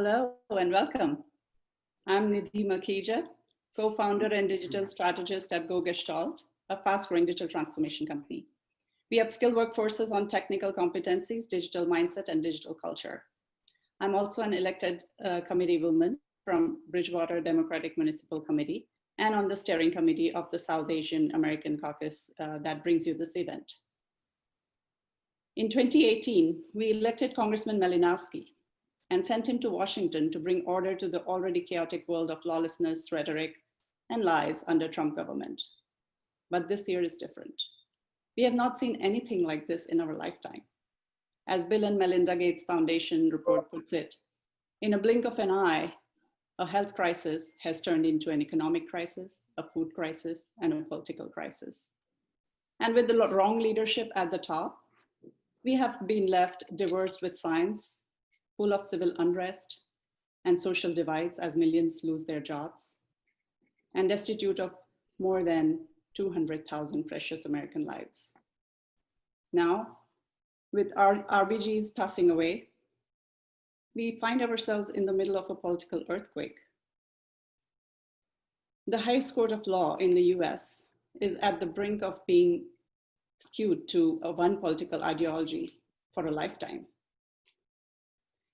Hello and welcome. I'm Nidhi Makija, co-founder and digital strategist at Go Gestalt, a fast-growing digital transformation company. We upskill workforces on technical competencies, digital mindset, and digital culture. I'm also an elected committee woman from Bridgewater Democratic Municipal Committee and on the steering committee of the South Asian American Caucus that brings you this event. In 2018, we elected Congressman Malinowski and sent him to Washington to bring order to the already chaotic world of lawlessness, rhetoric, and lies under Trump government. But this year is different. We have not seen anything like this in our lifetime. As Bill and Melinda Gates Foundation report puts it, in a blink of an eye, a health crisis has turned into an economic crisis, a food crisis, and a political crisis. And with the wrong leadership at the top, we have been left diverged with science, full of civil unrest and social divides as millions lose their jobs, and destitute of more than 200,000 precious American lives. Now, with our RBGs passing away, we find ourselves in the middle of a political earthquake. The highest court of law in the US is at the brink of being skewed to one political ideology for a lifetime.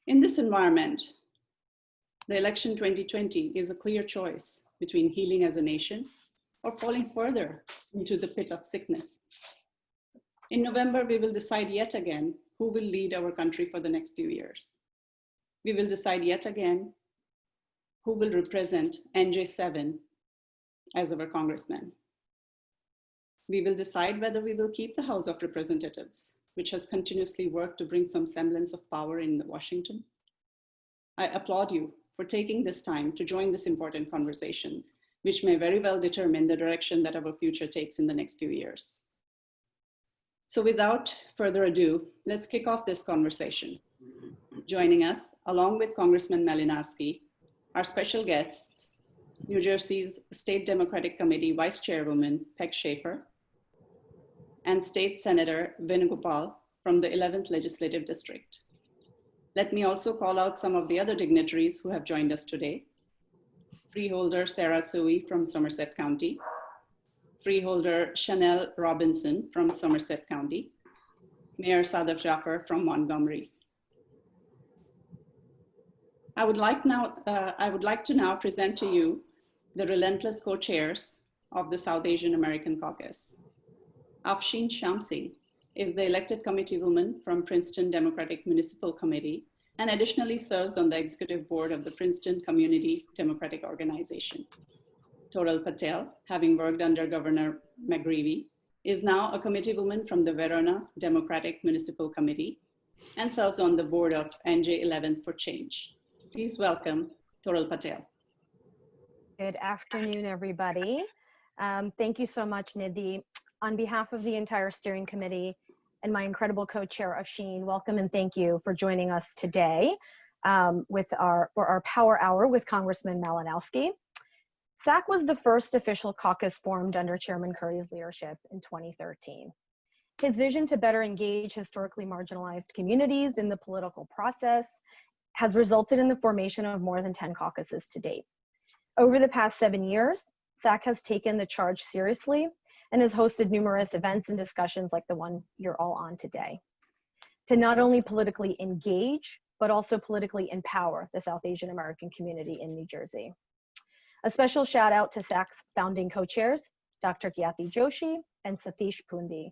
In this environment, the election 2020 is a clear choice between healing as a nation or falling further into the pit of sickness. In November, we will decide yet again who will lead our country for the next few years. We will decide yet again who will represent NJ7 as our congressman. We will decide whether we will keep the House of Representatives, which has continuously worked to bring some semblance of power in Washington. I applaud you for taking this time to join this important conversation, which may very well determine the direction that our future takes in the next few years. So without further ado, let's kick off this conversation. Joining us, along with Congressman Malinowski, are special guests, New Jersey's State Democratic Committee Vice Chairwoman, Peg Schaefer, and State Senator Venugopal from the 11th Legislative District. Let me also call out some of the other dignitaries who have joined us today. Freeholder Sarah Sui from Somerset County, Freeholder Chanel Robinson from Somerset County, Mayor Sadaf Jaffer from Montgomery. I would like to now present to you the relentless co-chairs of the South Asian American Caucus. Afshin Shamsi is the elected committee woman from Princeton Democratic Municipal Committee and additionally serves on the executive board of the Princeton Community Democratic Organization. Toral Patel, having worked under Governor McGreevey, is now a committee woman from the Verona Democratic Municipal Committee and serves on the board of NJ 11th for Change. Please welcome Toral Patel. Good afternoon, everybody. Thank you so much, Nidhi. On behalf of the entire steering committee and my incredible co-chair, Afshin, welcome and thank you for joining us today for our Power Hour with Congressman Malinowski. SAAC was the first official caucus formed under Chairman Curry's leadership in 2013. His vision to better engage historically marginalized communities in the political process has resulted in the formation of more than 10 caucuses to date. Over the past 7 years, SAAC has taken the charge seriously and has hosted numerous events and discussions like the one you're all on today, to not only politically engage, but also politically empower the South Asian American community in New Jersey. A special shout out to SAAC's founding co-chairs, Dr. Gyati Joshi and Satish Pundi,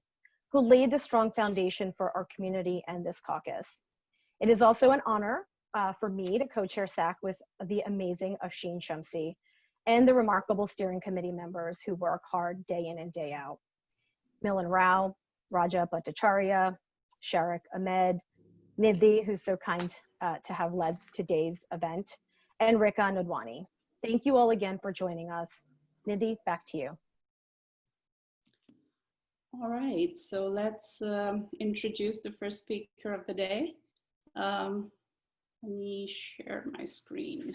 who laid the strong foundation for our community and this caucus. It is also an honor for me to co-chair SAAC with the amazing Afshin Shamsi and the remarkable steering committee members who work hard day in and day out. Milan Rao, Raja Bhattacharya, Sharik Ahmed, Nidhi, who's so kind to have led today's event, and Rika Nodwani. Thank you all again for joining us. Nidhi, back to you. All right, so let's introduce the first speaker of the day. Let me share my screen.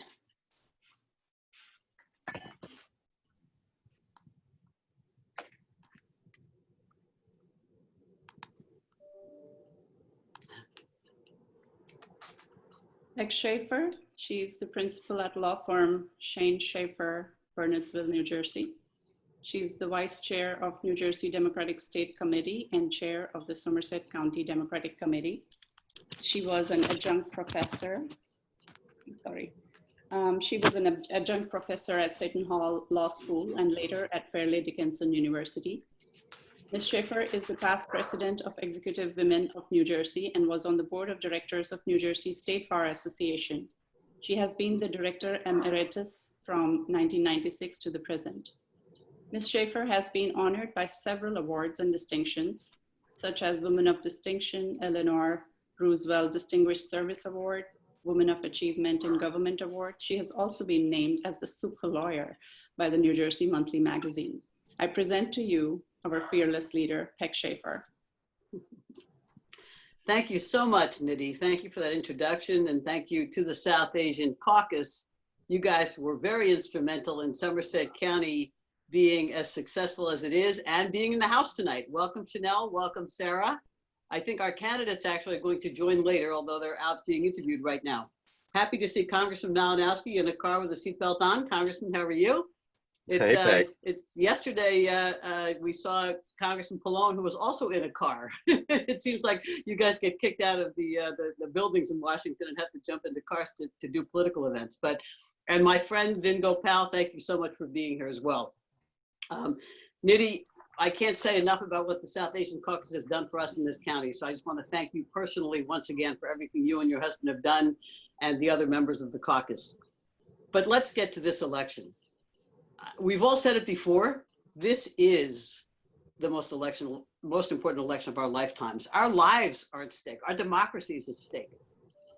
Peg Schaefer, She's the principal at law firm Shane Schaefer, Bernardsville, New Jersey. She's the vice chair of New Jersey Democratic State Committee and chair of the Somerset County Democratic Committee. She was an adjunct professor. She was an adjunct professor at Seton Hall Law School and later at Fairleigh Dickinson University. Ms. Schaefer is the past president of Executive Women of New Jersey and was on the board of directors of New Jersey State Bar Association. She has been the director emeritus from 1996 to the present. Ms. Schaefer has been honored by several awards and distinctions, such as Woman of Distinction, Eleanor Roosevelt Distinguished Service Award, Woman of Achievement in Government Award. She has also been named as the super lawyer by the New Jersey Monthly Magazine. I present to you our fearless leader, Peck Schaefer. Thank you so much, Nidhi. Thank you for that introduction, and thank you to the South Asian Caucus. You guys were very instrumental in Somerset County being as successful as it is and being in the House tonight. Welcome, Chanel. Welcome, Sarah. I think our candidates actually are going to join later, although they're out being interviewed right now. Happy to see Congressman Malinowski in a car with a seatbelt on. Congressman, how are you? It's yesterday we saw Congressman Pallone, who was also in a car. It seems like you guys get kicked out of the buildings in Washington and have to jump into cars to do political events. And my friend Vin Gopal, thank you so much for being here as well. Nidhi, I can't say enough about what the South Asian Caucus has done for us in this county. So I just want to thank you personally once again for everything you and your husband have done and the other members of the caucus. But let's get to this election. We've all said it before, this is the most important election of our lifetimes. Our lives are at stake. Our democracy is at stake.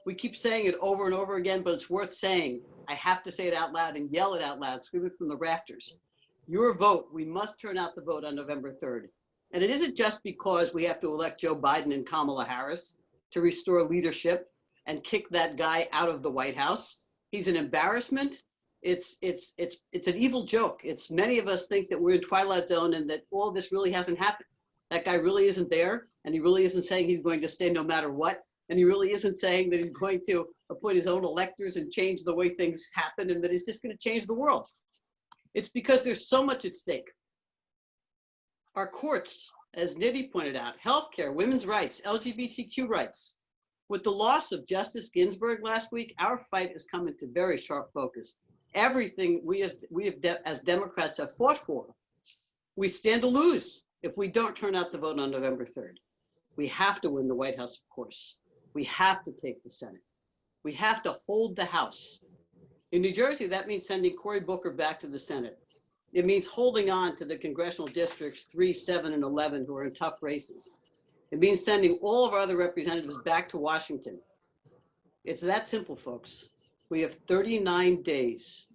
We keep saying it over and over again, but it's worth saying. I have to say it out loud and yell it out loud, scream it from the rafters. Your vote, we must turn out the vote on November 3rd. And it isn't just because we have to elect Joe Biden and Kamala Harris to restore leadership and kick that guy out of the White House. He's an embarrassment. It's an evil joke. Many of us think that we're in Twilight Zone and that all this really hasn't happened. That guy really isn't there, and he really isn't saying he's going to stay no matter what, and he really isn't saying that he's going to appoint his own electors and change the way things happen and that he's just going to change the world. It's because there's so much at stake. Our courts, as Nidhi pointed out, healthcare, women's rights, LGBTQ rights. With the loss of Justice Ginsburg last week, our fight has come into very sharp focus. Everything we as Democrats have fought for, we stand to lose if we don't turn out the vote on November 3rd. We have to win the White House, of course. We have to take the Senate. We have to hold the House. In New Jersey, that means sending Cory Booker back to the Senate. It means holding on to the Congressional Districts 3, 7, and 11 who are in tough races. It means sending all of our other representatives back to Washington. It's that simple, folks. We have 39 days,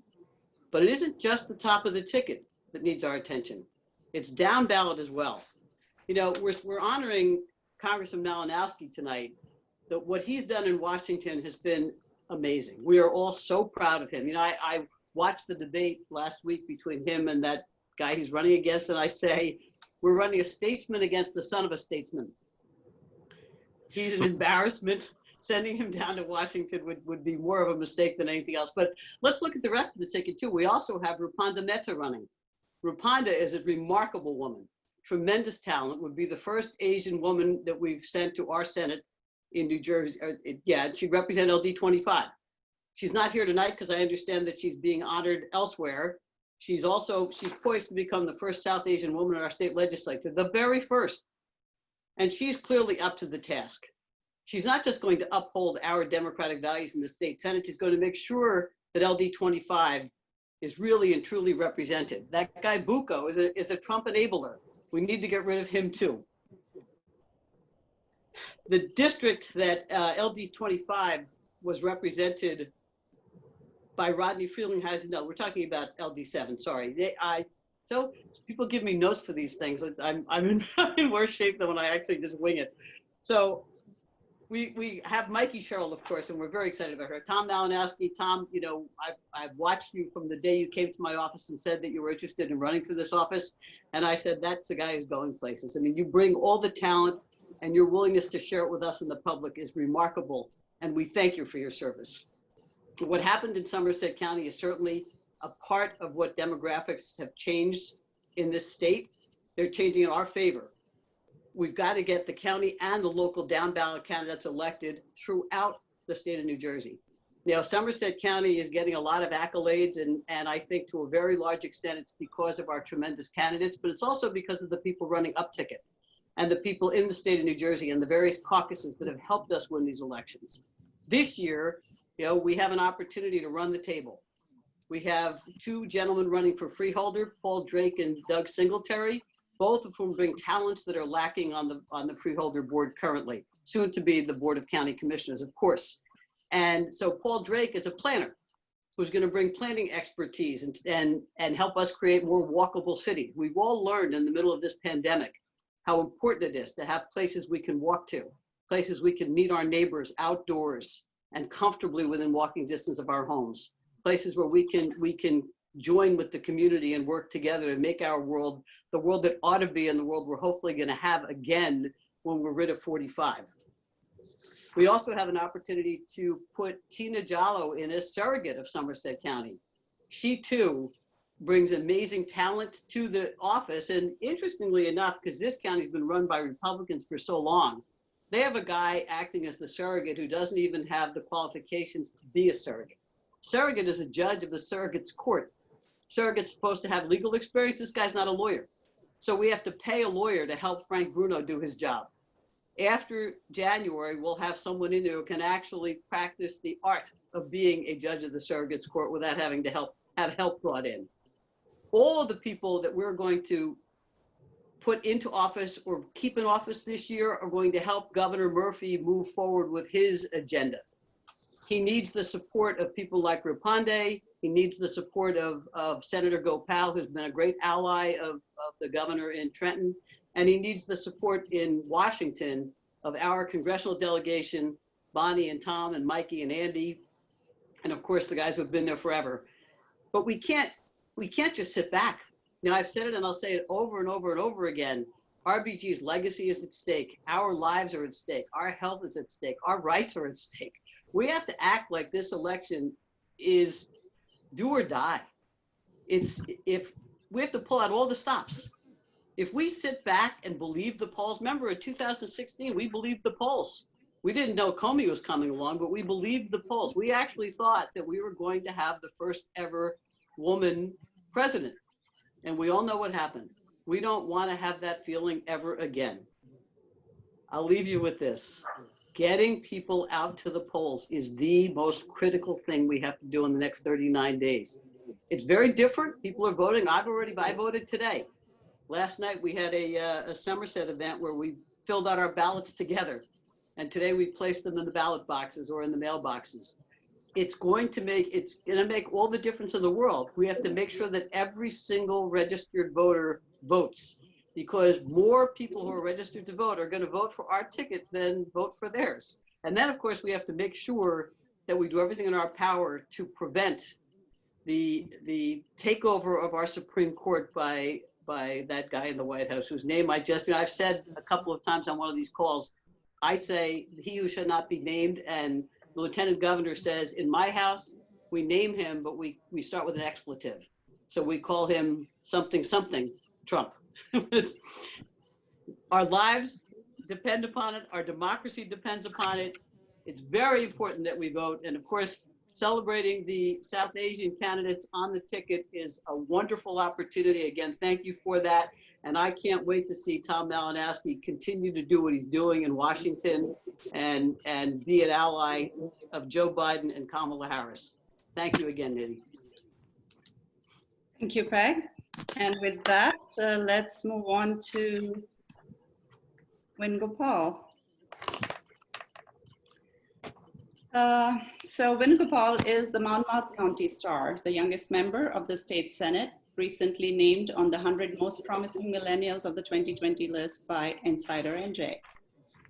but it isn't just the top of the ticket that needs our attention. It's down ballot as well. You know, we're honoring Congressman Malinowski tonight. That what he's done in Washington has been amazing. We are all so proud of him. You know, I watched the debate last week between him and that guy he's running against, and I say, we're running a statesman against the son of a statesman. He's an embarrassment. Sending him down to Washington would be more of a mistake than anything else. But let's look at the rest of the ticket too. We also have Rupanda Mehta running. Rupanda is a remarkable woman, tremendous talent, would be the first Asian woman that we've sent to our Senate in New Jersey. She'd represent LD 25. She's not here tonight because I understand that she's being honored elsewhere. She's poised to become the first South Asian woman in our state legislature, the very first. And she's clearly up to the task. She's not just going to uphold our democratic values in the state Senate, she's going to make sure that LD 25 is really and truly represented. That guy Bucco is a Trump enabler. We need to get rid of him too. The district that LD 25 was represented by Rodney Frelinghuysen, no, we're talking about LD 7, sorry. So people give me notes for these things. I'm in worse shape than when I actually just wing it. So we have Mikey Sherrill, of course, and we're very excited about her. Tom Malinowski. Tom, you know, I've watched you from the day you came to my office and said that you were interested in running for this office. And I said, that's a guy who's going places. I mean, you bring all the talent and your willingness to share it with us and the public is remarkable. And we thank you for your service. What happened in Somerset County is certainly a part of what demographics have changed in this state. They're changing in our favor. We've got to get the county and the local down ballot candidates elected throughout the state of New Jersey. Now, Somerset County is getting a lot of accolades, and I think to a very large extent it's because of our tremendous candidates, but it's also because of the people running up ticket and the people in the state of New Jersey and the various caucuses that have helped us win these elections. This year, we have an opportunity to run the table. We have two gentlemen running for freeholder, Paul Drake and Doug Singletary, both of whom bring talents that are lacking on the freeholder board currently, soon to be the Board of County Commissioners, of course. And so Paul Drake is a planner who's going to bring planning expertise and help us create more walkable cities. We've all learned in the middle of this pandemic how important it is to have places we can walk to, places we can meet our neighbors outdoors and comfortably within walking distance of our homes, places where we can join with the community and work together and make our world the world that ought to be and the world we're hopefully going to have again when we're rid of 45. We also have an opportunity to put Tina Jallo in as surrogate of Somerset County. She too brings amazing talent to the office, and interestingly enough, because this county's been run by Republicans for so long, they have a guy acting as the surrogate who doesn't even have the qualifications to be a surrogate. Surrogate is a judge of the surrogate's court. Surrogate's supposed to have legal experience. This guy's not a lawyer. So we have to pay a lawyer to help Frank Bruno do his job. After January, we'll have someone in there who can actually practice the art of being a judge of the surrogate's court without having to have help brought in. All of the people that we're going to put into office or keep in office this year are going to help Governor Murphy move forward with his agenda. He needs the support of people like Raponde. He needs the support of Senator Gopal, who's been a great ally of the governor in Trenton. And he needs the support in Washington of our congressional delegation, Bonnie and Tom and Mikey and Andy, and of course the guys who have been there forever. But we can't just sit back. Now, I've said it and I'll say it over and over and over again. RBG's legacy is at stake. Our lives are at stake. Our health is at stake. Our rights are at stake. We have to act like this election is do or die. If we have to pull out all the stops. If we sit back and believe the polls, remember in 2016, we believed the polls. We didn't know Comey was coming along, but we believed the polls. We actually thought that we were going to have the first ever woman president. And we all know what happened. We don't want to have that feeling ever again. I'll leave you with this. Getting people out to the polls is the most critical thing we have to do in the next 39 days. It's very different. People are voting. I voted today. Last night we had a Somerset event where we filled out our ballots together. And today we placed them in the ballot boxes or in the mailboxes. It's going to make all the difference in the world. We have to make sure that every single registered voter votes, because more people who are registered to vote are going to vote for our ticket than vote for theirs. And then, of course, we have to make sure that we do everything in our power to prevent the takeover of our Supreme Court by that guy in the White House, whose name I've said a couple of times on one of these calls. I say he who should not be named, and the lieutenant governor says, in my house, we name him, but we start with an expletive. So we call him something, Trump. Our lives depend upon it. Our democracy depends upon it. It's very important that we vote. And of course, celebrating the South Asian candidates on the ticket is a wonderful opportunity. Again, thank you for that. And I can't wait to see Tom Malinowski continue to do what he's doing in Washington and be an ally of Joe Biden and Kamala Harris. Thank you again, Nidhi. Thank you, Peg. And with that, let's move on to Venugopal. So Venugopal is the Monmouth County star, the youngest member of the state Senate, recently named on the 100 most promising millennials of the 2020 list by Insider NJ.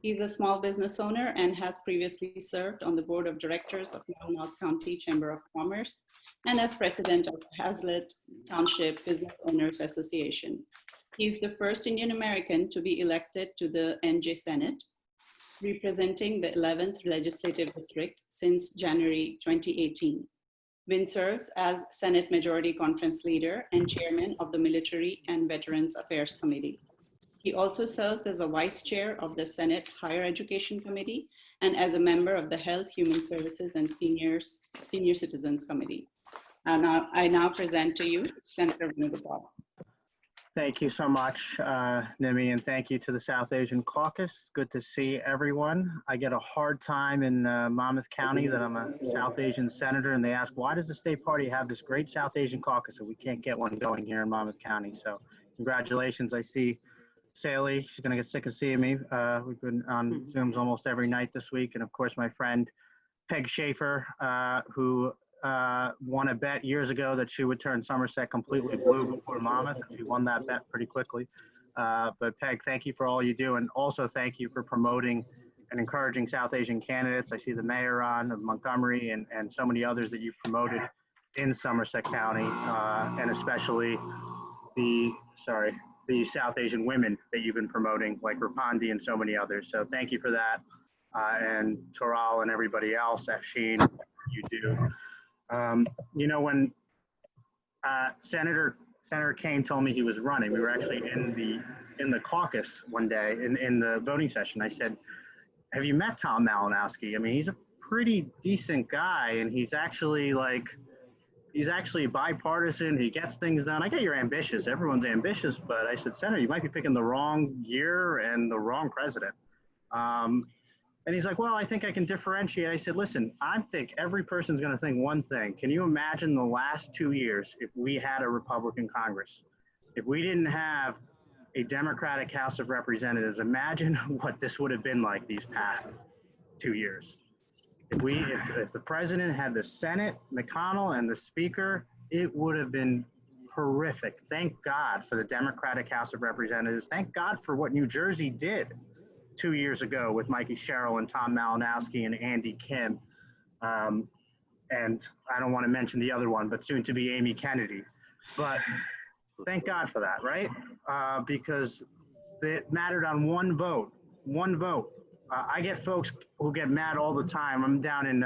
He's a small business owner and has previously served on the board of directors of Monmouth County Chamber of Commerce and as president of Hazlitt Township Business Owners Association. He's the first Indian American to be elected to the NJ Senate. representing the 11th Legislative District since January 2018. Vin serves as Senate Majority Conference Leader and Chairman of the Military and Veterans Affairs Committee. He also serves as a Vice Chair of the Senate Higher Education Committee and as a member of the Health, Human Services, and Senior Citizens Committee. I now present to you Senator Venugopal. Thank you so much, Nimi, and thank you to the South Asian Caucus. Good to see everyone. I get a hard time in Monmouth County that I'm a South Asian senator, and they ask, why does the state party have this great South Asian caucus and we can't get one going here in Monmouth County? So congratulations. I see Saley, she's going to get sick of seeing me. We've been on Zooms almost every night this week. And of course, my friend Peg Schaefer, who won a bet years ago that she would turn Somerset completely blue before Monmouth. She won that bet pretty quickly. But Peg, thank you for all you do. And also thank you for promoting and encouraging South Asian candidates. I see the mayor on of Montgomery and so many others that you've promoted in Somerset County, and especially the South Asian women that you've been promoting, like Rapandi and so many others. So thank you for that. And Toral and everybody else, Afshin, you do. You know, when Senator Kane told me he was running, we were actually in the caucus one day in the voting session. I said, have you met Tom Malinowski? I mean, he's a pretty decent guy, and he's actually bipartisan. He gets things done. I get you're ambitious. Everyone's ambitious, but I said, Senator, you might be picking the wrong year and the wrong president. And he's like, well, I think I can differentiate. I said, listen, I think every person's going to think one thing. Can you imagine the last 2 years if we had a Republican Congress? If we didn't have a Democratic House of Representatives, imagine what this would have been like these past 2 years. If the president had the Senate, McConnell, and the Speaker, it would have been horrific. Thank God for the Democratic House of Representatives. Thank God for what New Jersey did 2 years ago with Mikey Sherrill and Tom Malinowski and Andy Kim. And I don't want to mention the other one, but soon to be Amy Kennedy. But thank God for that, right? Because it mattered on one vote. I get folks who get mad all the time. I'm down in,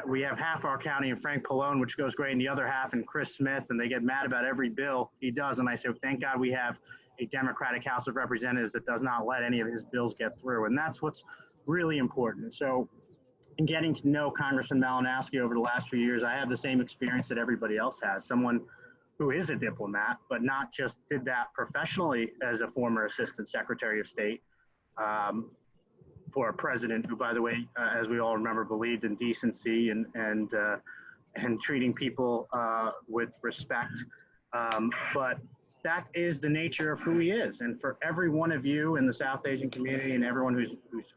we have half our county in Frank Pallone, which goes great, and the other half in Chris Smith, and they get mad about every bill he does. And I say, thank God we have a Democratic House of Representatives that does not let any of his bills get through. And that's what's really important. So in getting to know Congressman Malinowski over the last few years, I have the same experience that everybody else has. Someone who is a diplomat, but not just did that professionally as a former Assistant Secretary of State, for a president who, by the way, as we all remember, believed in decency and treating people with respect. But that is the nature of who he is. And for every one of you in the South Asian community and everyone who's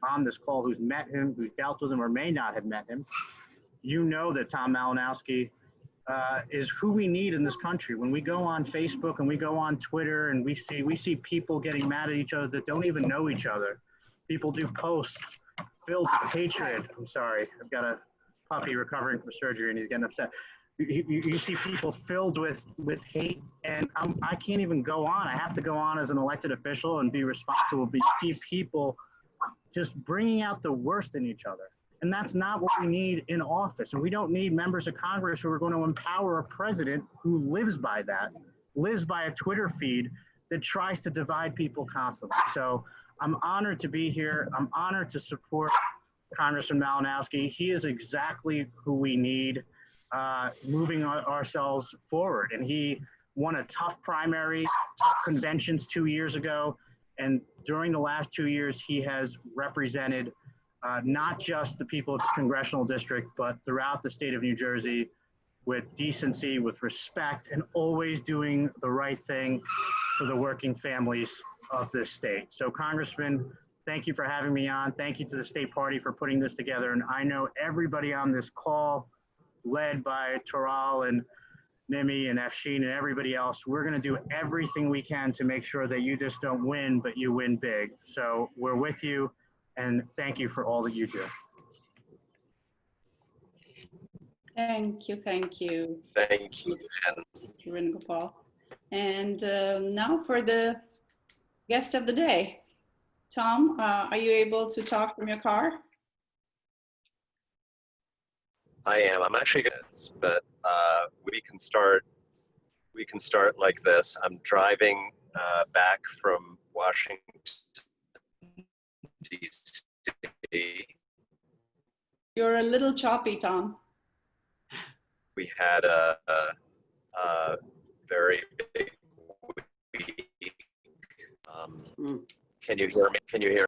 on this call, who's met him, who's dealt with him, or may not have met him, you know that Tom Malinowski is who we need in this country. When we go on Facebook and we go on Twitter and we see people getting mad at each other that don't even know each other. People do posts filled with hatred. I'm sorry, I've got a puppy recovering from surgery and he's getting upset. You see people filled with hate, and I can't even go on. I have to go on as an elected official and be responsible. But you see people just bringing out the worst in each other. And that's not what we need in office. And we don't need members of Congress who are going to empower a president who lives by that, lives by a Twitter feed that tries to divide people constantly. So I'm honored to be here. I'm honored to support Congressman Malinowski. He is exactly who we need moving ourselves forward. And he won a tough primary, tough conventions 2 years ago. And during the last 2 years, he has represented not just the people of the Congressional District, but throughout the state of New Jersey with decency, with respect, and always doing the right thing for the working families of this state. So Congressman, thank you for having me on. Thank you to the state party for putting this together. And I know everybody on this call, led by Toral and Nimi and Afshin and everybody else, we're going to do everything we can to make sure that you just don't win, but you win big. So we're with you, and thank you for all that you do. Thank you. Thank you, Venugopal. And now for the guest of the day, Tom, are you able to talk from your car? I am. I'm actually good, but we can start. We can start like this. I'm driving back from Washington D.C. You're a little choppy, Tom. We had a very big week. Can you hear me? Can you hear?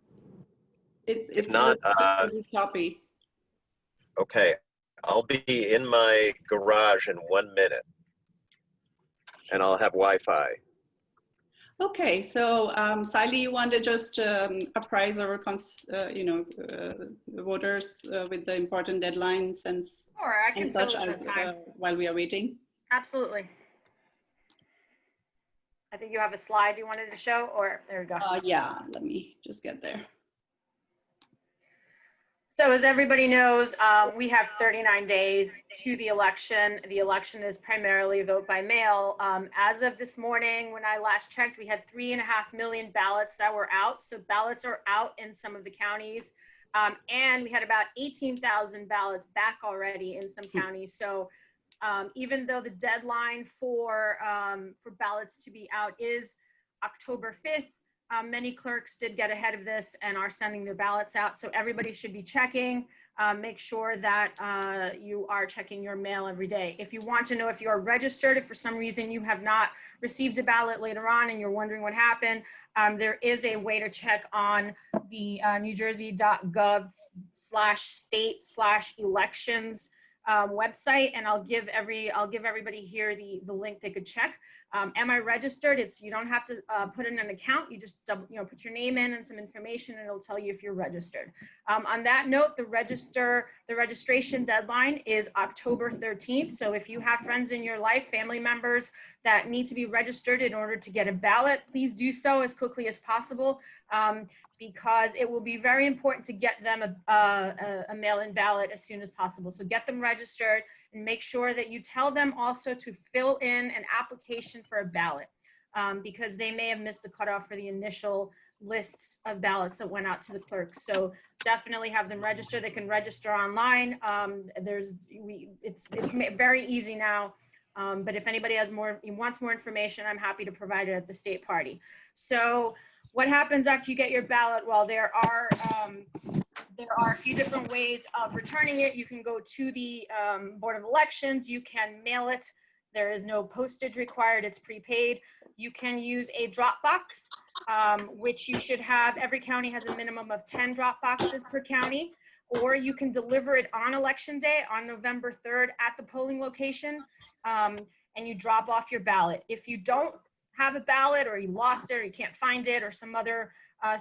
It's not, a little choppy. Okay, I'll be in my garage in 1 minute, and I'll have Wi-Fi. Okay, so Sally, you want to just apprise our voters with the important deadlines and, Sure, I can such fill in as the time. while we are waiting? Absolutely. I think you have a slide you wanted to show, or there we go. Yeah, let me just get there. So as everybody knows, we have 39 days to the election. The election is primarily vote by mail. As of this morning, when I last checked, we had 3.5 million ballots that were out. So ballots are out in some of the counties. And we had about 18,000 ballots back already in some counties. So even though the deadline for ballots to be out is October 5th, many clerks did get ahead of this and are sending their ballots out. So everybody should be checking. Make sure that you are checking your mail every day. If you want to know if you are registered, if for some reason you have not received a ballot later on and you're wondering what happened, there is a way to check on the newjersey.gov/state/elections website, and I'll give everybody here the link they could check. Am I registered? You don't have to put in an account. You just put your name in and some information, and it'll tell you if you're registered. On that note, the registration deadline is October 13th. So if you have friends in your life, family members that need to be registered in order to get a ballot, please do so as quickly as possible, because it will be very important to get them a mail-in ballot as soon as possible. So get them registered and make sure that you tell them also to fill in an application for a ballot, because they may have missed the cutoff for the initial lists of ballots that went out to the clerks. So definitely have them register. They can register online. It's very easy now. But if anybody wants more information, I'm happy to provide it at the state party. So what happens after you get your ballot? Well, there are a few different ways of returning it. You can go to the Board of Elections. You can mail it. There is no postage required. It's prepaid. You can use a drop box, which you should have. Every county has a minimum of 10 drop boxes per county. Or you can deliver it on election day on November 3rd at the polling location, and you drop off your ballot. If you don't have a ballot, or you lost it, or you can't find it, or some other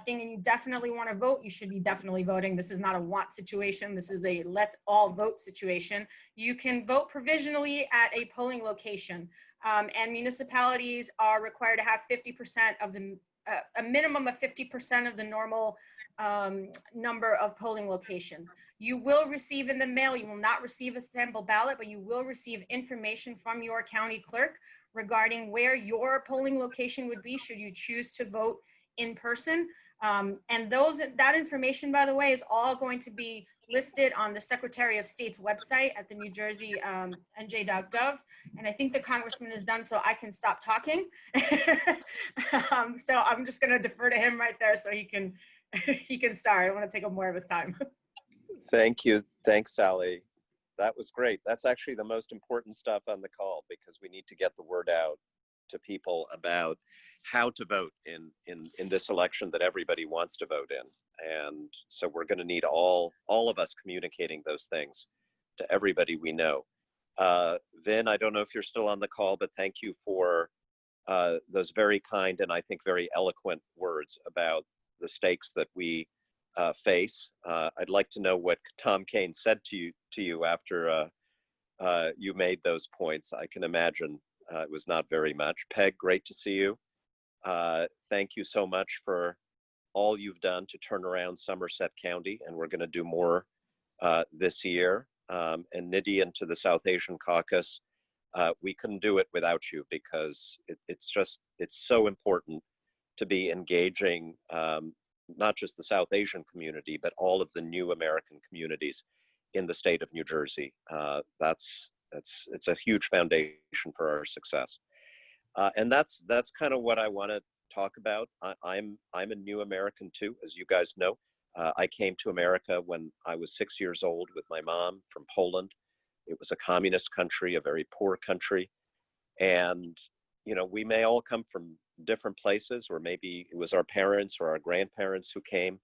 thing, and you definitely want to vote, you should be definitely voting. This is not a want situation. This is a let's all vote situation. You can vote provisionally at a polling location, and municipalities are required to have 50% of the a minimum of 50% of the normal number of polling locations. You will receive in the mail, you will not receive a sample ballot, but you will receive information from your county clerk regarding where your polling location would be should you choose to vote in person. And that information, by the way, is all going to be listed on the Secretary of State's website at the New Jersey NJ.gov. And I think the Congressman is done, so I can stop talking. So I'm just gonna defer to him right there so he can start. I don't want to take up more of his time. Thank you. Thanks, Sally. That was great. That's actually the most important stuff on the call, because we need to get the word out to people about how to vote in this election that everybody wants to vote in. And so we're going to need all of us communicating those things to everybody we know. Vin, I don't know if you're still on the call, but thank you for those very kind and I think very eloquent words about the stakes that we face. I'd like to know what Tom Kane said to you after you made those points. I can imagine it was not very much. Peg, great to see you. Thank you so much for all you've done to turn around Somerset County, and we're going to do more this year. And Nidhi, and to the South Asian Caucus, we couldn't do it without you, because it's so important to be engaging not just the South Asian community, but all of the new American communities in the state of New Jersey. It's a huge foundation for our success. And that's kind of what I want to talk about. I'm a new American too, as you guys know. I came to America when I was 6 years old with my mom from Poland. It was a communist country, a very poor country. And, you know, we may all come from different places, or maybe it was our parents or our grandparents who came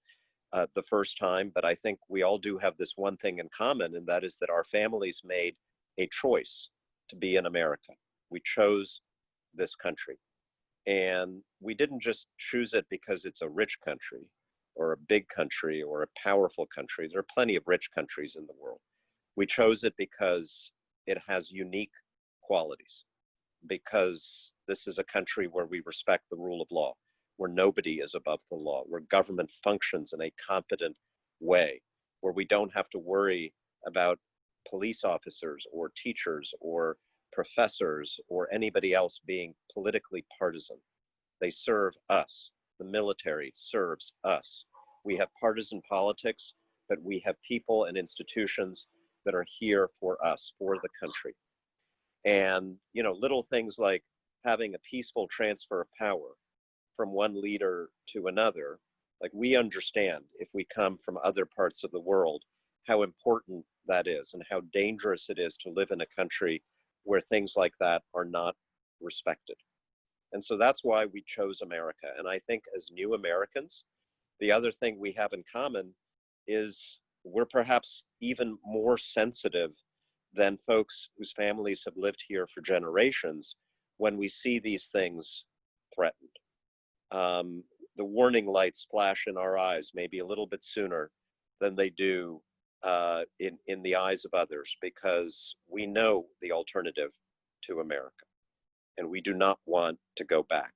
the first time. But I think we all do have this one thing in common, and that is that our families made a choice to be in America. We chose this country. And we didn't just choose it because it's a rich country or a big country or a powerful country. There are plenty of rich countries in the world. We chose it because it has unique qualities, because this is a country where we respect the rule of law, where nobody is above the law, where government functions in a competent way, where we don't have to worry about police officers or teachers or professors or anybody else being politically partisan. They serve us. The military serves us. We have partisan politics, but we have people and institutions that are here for us, for the country. And, you know, little things like having a peaceful transfer of power from one leader to another, like we understand if we come from other parts of the world, how important that is and how dangerous it is to live in a country where things like that are not respected. And so that's why we chose America. And I think as new Americans, the other thing we have in common is we're perhaps even more sensitive than folks whose families have lived here for generations when we see these things threatened. The warning lights flash in our eyes maybe a little bit sooner than they do in the eyes of others, because we know the alternative to America, and we do not want to go back.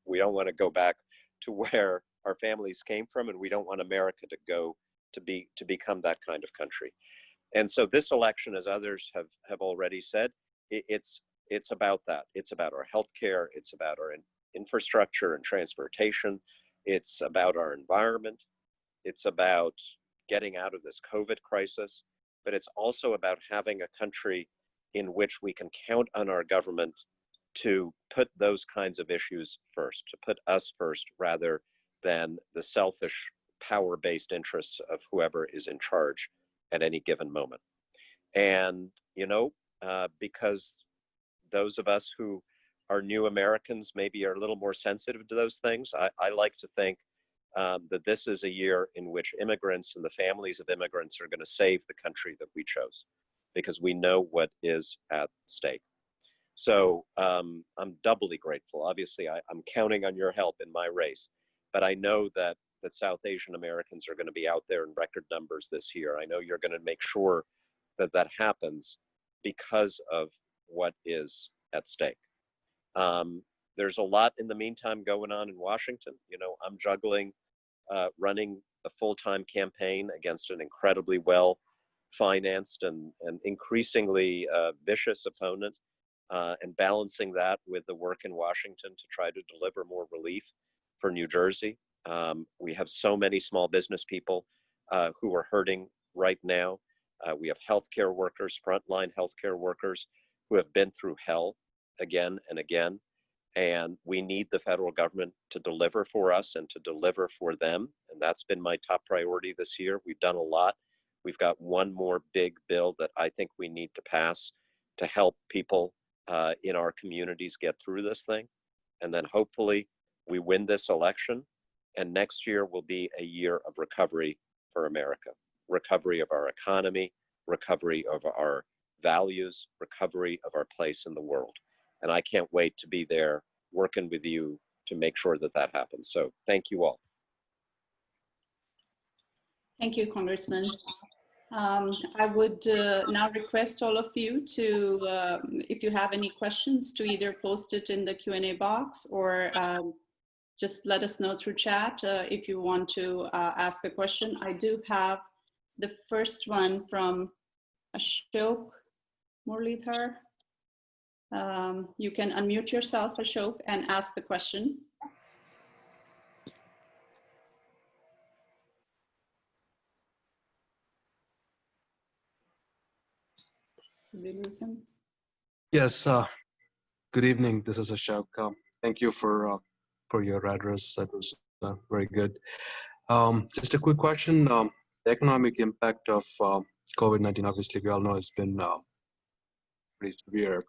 We don't want to go back to where our families came from, and we don't want America to become that kind of country. And so this election, as others have already said, it's about that. It's about our healthcare. It's about our infrastructure and transportation. It's about our environment. It's about getting out of this COVID crisis, but it's also about having a country in which we can count on our government to put those kinds of issues first, to put us first rather than the selfish power-based interests of whoever is in charge at any given moment. And, you know, because those of us who are new Americans maybe are a little more sensitive to those things, I like to think that this is a year in which immigrants and the families of immigrants are going to save the country that we chose, because we know what is at stake. So I'm doubly grateful. Obviously, I'm counting on your help in my race, but I know that South Asian Americans are going to be out there in record numbers this year. I know you're going to make sure that that happens because of what is at stake. There's a lot in the meantime going on in Washington. You know, I'm juggling running a full-time campaign against an incredibly well-financed and increasingly vicious opponent, and balancing that with the work in Washington to try to deliver more relief for New Jersey. We have so many small business people who are hurting right now. We have healthcare workers, frontline healthcare workers who have been through hell again and again. And we need the federal government to deliver for us and to deliver for them. And that's been my top priority this year. We've done a lot. We've got one more big bill that I think we need to pass to help people in our communities get through this thing. And then hopefully we win this election. And next year will be a year of recovery for America, recovery of our economy, recovery of our values, recovery of our place in the world. And I can't wait to be there working with you to make sure that that happens. So thank you all. Thank you, Congressman. I would now request all of you to, if you have any questions, to either post it in the Q&A box or just let us know through chat if you want to ask a question. I do have the first one from Ashok Muralidhar. You can unmute yourself, Ashok, and ask the question. Did we lose him? Yes, good evening. This is Ashok. Thank you for your address. That was very good. Just a quick question. The economic impact of COVID-19, obviously, we all know has been pretty severe.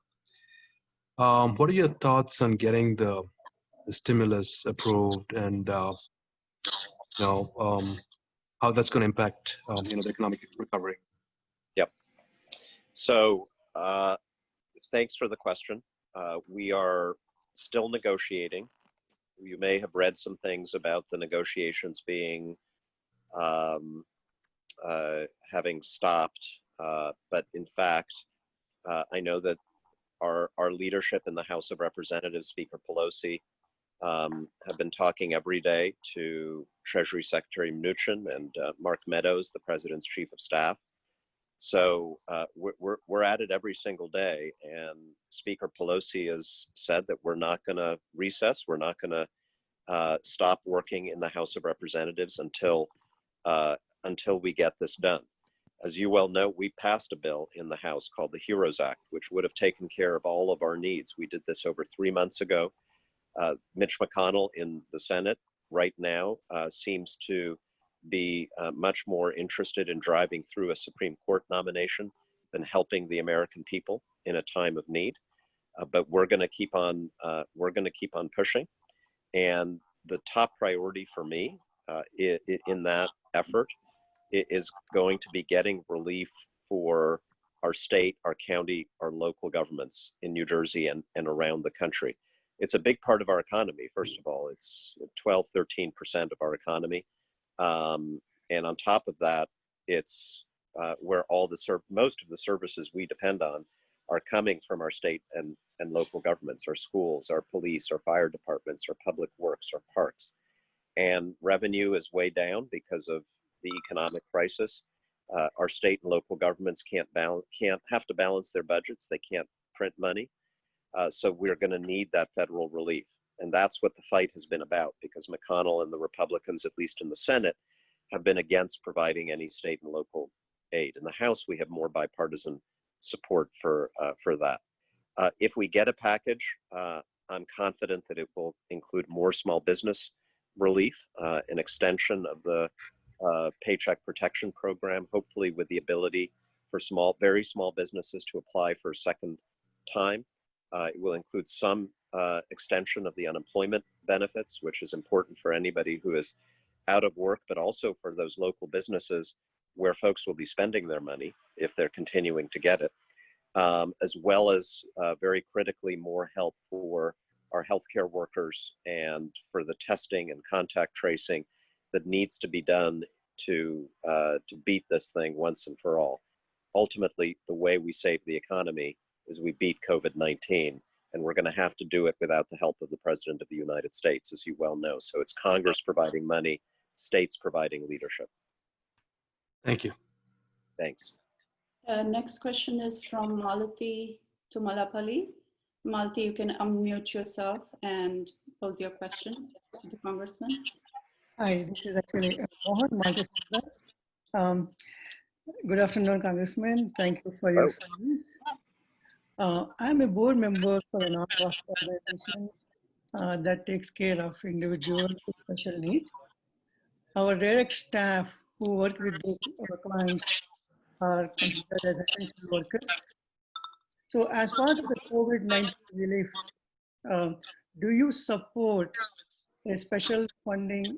What are your thoughts on getting the stimulus approved, and how that's going to impact the economic recovery? Yep. So thanks for the question. We are still negotiating. You may have read some things about the negotiations being having stopped, but in fact, I know that our leadership in the House of Representatives, Speaker Pelosi, have been talking every day to Treasury Secretary Mnuchin and Mark Meadows, the President's Chief of Staff. So we're at it every single day, and Speaker Pelosi has said that we're not going to recess. We're not going to stop working in the House of Representatives until we get this done. As you well know, we passed a bill in the House called the HEROES Act, which would have taken care of all of our needs. We did this over 3 months ago. Mitch McConnell in the Senate right now seems to be much more interested in driving through a Supreme Court nomination than helping the American people in a time of need. But we're going to keep on pushing. And the top priority for me in that effort is going to be getting relief for our state, our county, our local governments in New Jersey and around the country. It's a big part of our economy. First of all, it's 12, 13% of our economy. And on top of that, it's where most of the services we depend on are coming from our state and local governments, our schools, our police, our fire departments, our public works, our parks. And revenue is way down because of the economic crisis. Our state and local governments can't have to balance their budgets. They can't print money. So we're going to need that federal relief. And that's what the fight has been about, because McConnell and the Republicans, at least in the Senate, have been against providing any state and local aid. In the House, we have more bipartisan support for that. If we get a package, I'm confident that it will include more small business relief, an extension of the Paycheck Protection Program, hopefully with the ability for very small businesses to apply for a second time. It will include some extension of the unemployment benefits, which is important for anybody who is out of work, but also for those local businesses where folks will be spending their money if they're continuing to get it, as well as very critically more help for our healthcare workers and for the testing and contact tracing that needs to be done to beat this thing once and for all. Ultimately, the way we save the economy is we beat COVID-19, and we're going to have to do it without the help of the President of the United States, as you well know. So it's Congress providing money, states providing leadership. Thank you. Thanks. Next question is from Malati Tumalapalli. Malati, you can unmute yourself and pose your question to the Congressman. Hi, this is actually Mohan Malti. Good afternoon, Congressman. Thank you for your service. I'm a board member for a nonprofit organization that takes care of individuals with special needs. Our direct staff who work with these clients are considered as essential workers. So as part of the COVID-19 relief, do you support a special funding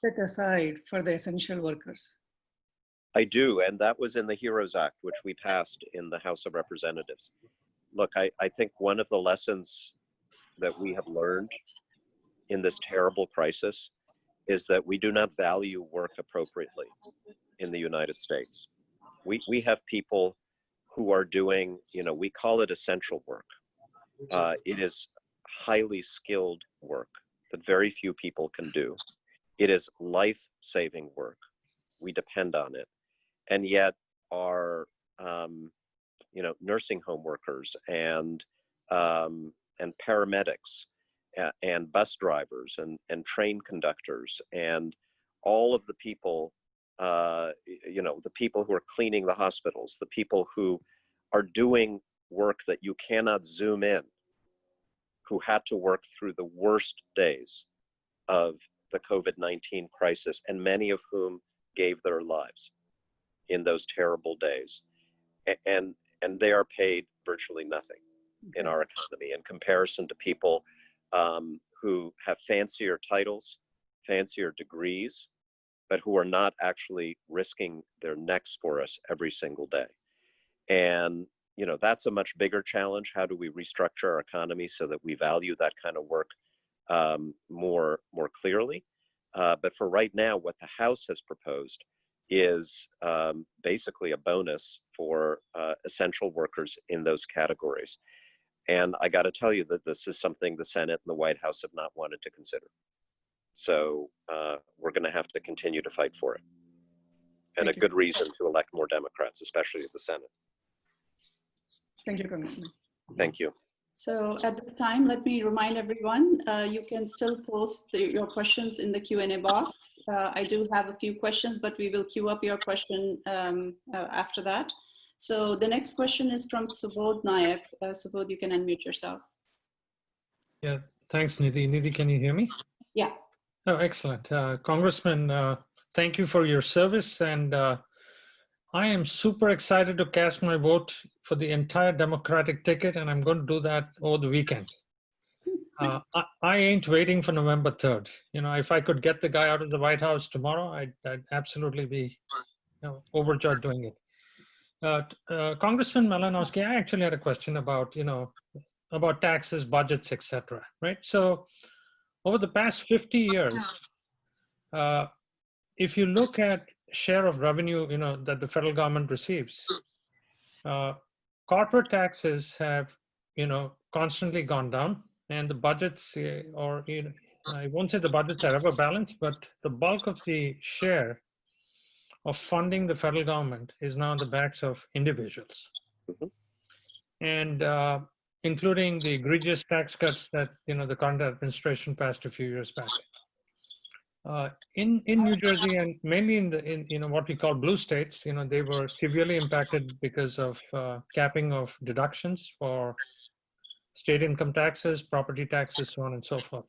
set aside for the essential workers? I do, and that was in the HEROES Act, which we passed in the House of Representatives. Look, I think one of the lessons that we have learned in this terrible crisis is that we do not value work appropriately in the United States. We have people who are doing, we call it essential work. It is highly skilled work that very few people can do. It is life-saving work. We depend on it. And yet our, nursing home workers and paramedics and bus drivers and train conductors and all of the people, the people who are cleaning the hospitals, the people who are doing work that you cannot zoom in, who had to work through the worst days of the COVID-19 crisis, and many of whom gave their lives in those terrible days. And they are paid virtually nothing in our economy in comparison to people who have fancier titles, fancier degrees, but who are not actually risking their necks for us every single day. And, you know, that's a much bigger challenge. How do we restructure our economy so that we value that kind of work more clearly? But for right now, what the House has proposed is basically a bonus for essential workers in those categories. And I got to tell you that this is something the Senate and the White House have not wanted to consider. So we're going to have to continue to fight for it. And Thank a you. good reason to elect more Democrats, especially at the Senate. Thank you, Congressman. Thank you. So at this time, let me remind everyone, you can still post your questions in the Q&A box. I do have a few questions, but we will queue up your question after that. So the next question is from Subodh Nayak. Subodh, you can unmute yourself. Yeah, thanks, Nidhi. Nidhi, can you hear me? Yeah. Oh, excellent. Congressman, thank you for your service. And I am super excited to cast my vote for the entire Democratic ticket, and I'm going to do that over the weekend. I ain't waiting for November 3rd. You know, if I could get the guy out of the White House tomorrow, I'd absolutely be overjoyed doing it. Congressman Malinowski, I actually had a question about, about taxes, budgets, etc. Right? So over the past 50 years, if you look at share of revenue, that the federal government receives, corporate taxes have, constantly gone down, and the budgets, I won't say the budgets are ever balanced, but the bulk of the share of funding the federal government is now on the backs of individuals. And including the egregious tax cuts that the current administration passed a few years back. In New Jersey and mainly in what we call blue states, they were severely impacted because of capping of deductions for state income taxes, property taxes, so on and so forth.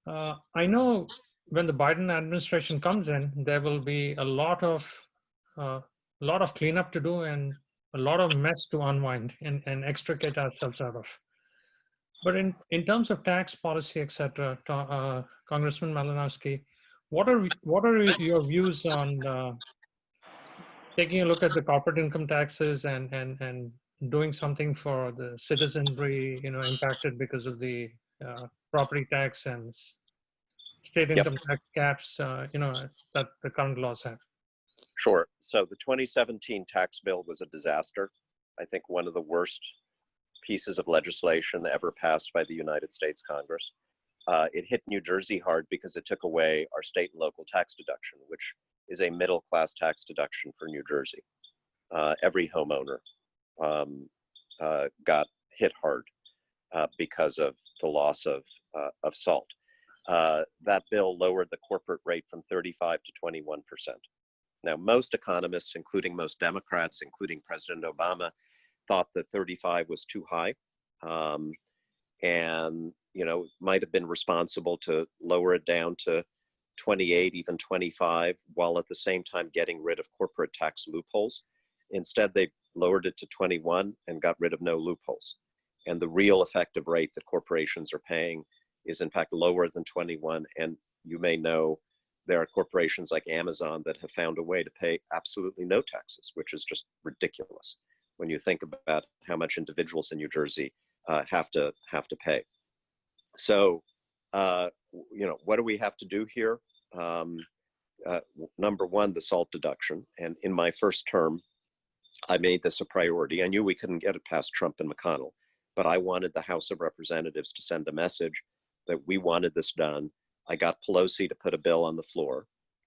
I know when the Biden administration comes in, there will be a lot of cleanup to do and a lot of mess to unwind and extricate ourselves out of. But in terms of tax policy, etc., Congressman Malinowski, what are your views on taking a look at the corporate income taxes and doing something for the citizenry, impacted because of the property tax and state income tax caps, that the current laws have? Sure. So the 2017 tax bill was a disaster. I think one of the worst pieces of legislation ever passed by the United States Congress. It hit New Jersey hard because it took away our state and local tax deduction, which is a middle-class tax deduction for New Jersey. Every homeowner got hit hard because of the loss of SALT. That bill lowered the corporate rate from 35 to 21%. Now, most economists, including most Democrats, including President Obama, thought that 35 was too high, and might have been responsible to lower it down to 28, even 25, while at the same time getting rid of corporate tax loopholes. Instead, they lowered it to 21 and got rid of no loopholes. And the real effective rate that corporations are paying is in fact lower than 21. And you may know there are corporations like Amazon that have found a way to pay absolutely no taxes, which is just ridiculous when you think about how much individuals in New Jersey have to pay. So, what do we have to do here? Number one, the SALT deduction. And in my first term, I made this a priority. I knew we couldn't get it past Trump and McConnell, but I wanted the House of Representatives to send a message that we wanted this done. I got Pelosi to put a bill on the floor,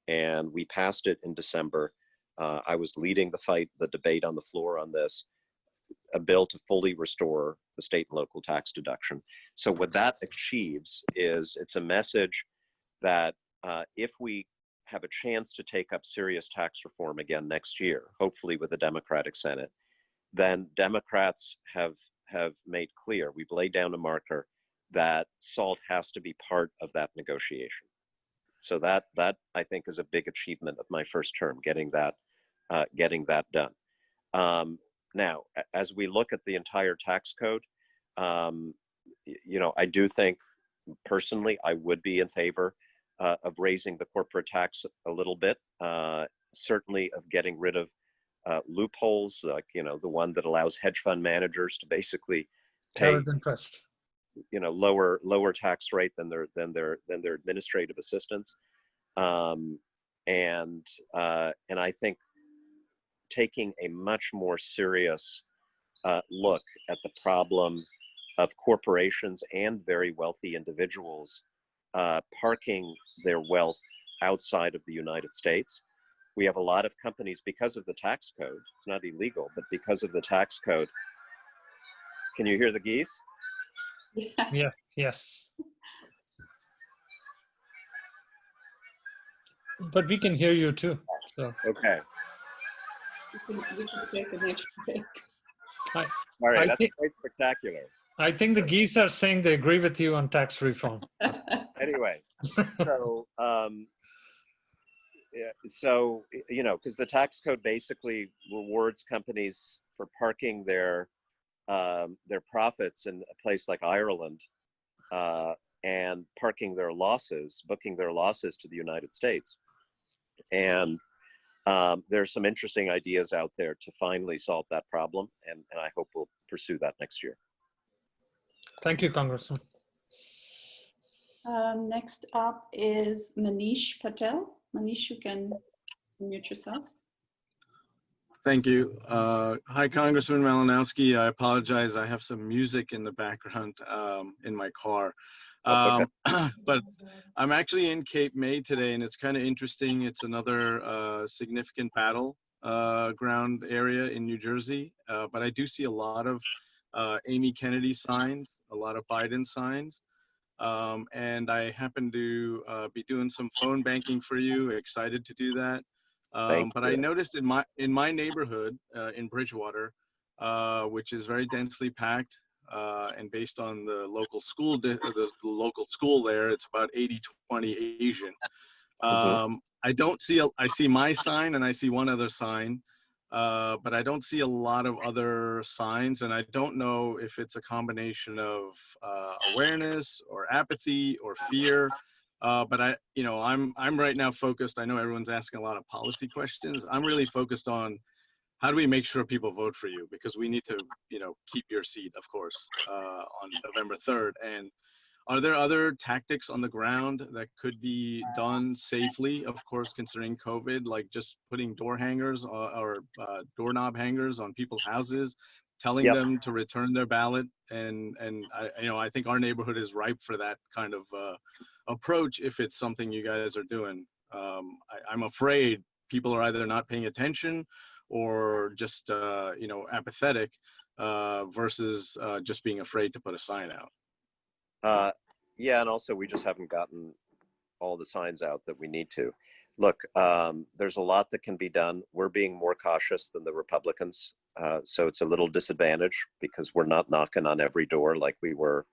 and we passed it in December. I was leading the debate on the floor on this, a bill to fully restore the state and local tax deduction. So what that achieves is it's a message that if we have a chance to take up serious tax reform again next year, hopefully with a Democratic Senate, then Democrats have made clear, we've laid down a marker that SALT has to be part of that negotiation. So that I think is a big achievement of my first term, getting that done. Now, as we look at the entire tax code, I do think personally I would be in favor of raising the corporate tax a little bit, certainly of getting rid of loopholes, like the one that allows hedge fund managers to basically pay Carried interest. lower tax rate than their administrative assistants, and I think taking a much more serious look at the problem of corporations and very wealthy individuals parking their wealth outside of the United States. We have a lot of companies, because of the tax code, it's not illegal, but because of the tax code. Can you hear the geese? Yeah, yes. But we can hear you too. So. Okay. We can take the next break. All right, I that's think, quite spectacular. I think the geese are saying they agree with you on tax reform. Anyway, so because the tax code basically rewards companies for parking their profits in a place like Ireland and parking their losses, booking their losses to the United States. And there's some interesting ideas out there to finally solve that problem, and I hope we'll pursue that next year. Thank you, Congressman. Next up is Manish Patel. Manish, you can unmute yourself. Thank you. Hi, Congressman Malinowski. I apologize. I have some music in the background in my car. That's okay. But I'm actually in Cape May today, and it's kind of interesting. It's another significant battle ground area in New Jersey. But I do see a lot of Amy Kennedy signs, a lot of Biden signs. And I happen to be doing some phone banking for you. Excited to do that. But I noticed in my neighborhood in Bridgewater, which is very densely packed, and based on the local school, the local school there, it's about 80-20 Asian. I don't see I see my sign and I see one other sign, but I don't see a lot of other signs, and I don't know if it's a combination of awareness or apathy or fear. But I'm right now focused. I know everyone's asking a lot of policy questions. I'm really focused on how do we make sure people vote for you, because we need to, keep your seat, of course, on November 3rd. And are there other tactics on the ground that could be done safely, of course, considering COVID, like just putting door hangers or doorknob hangers on people's houses, telling them to return their ballot? And I think our neighborhood is ripe for that kind of approach if it's something you guys are doing. I'm afraid people are either not paying attention or just apathetic versus just being afraid to put a sign out. Yeah, and also we just haven't gotten all the signs out that we need to. Look, there's a lot that can be done. We're being more cautious than the Republicans, so it's a little disadvantage because we're not knocking on every door like we were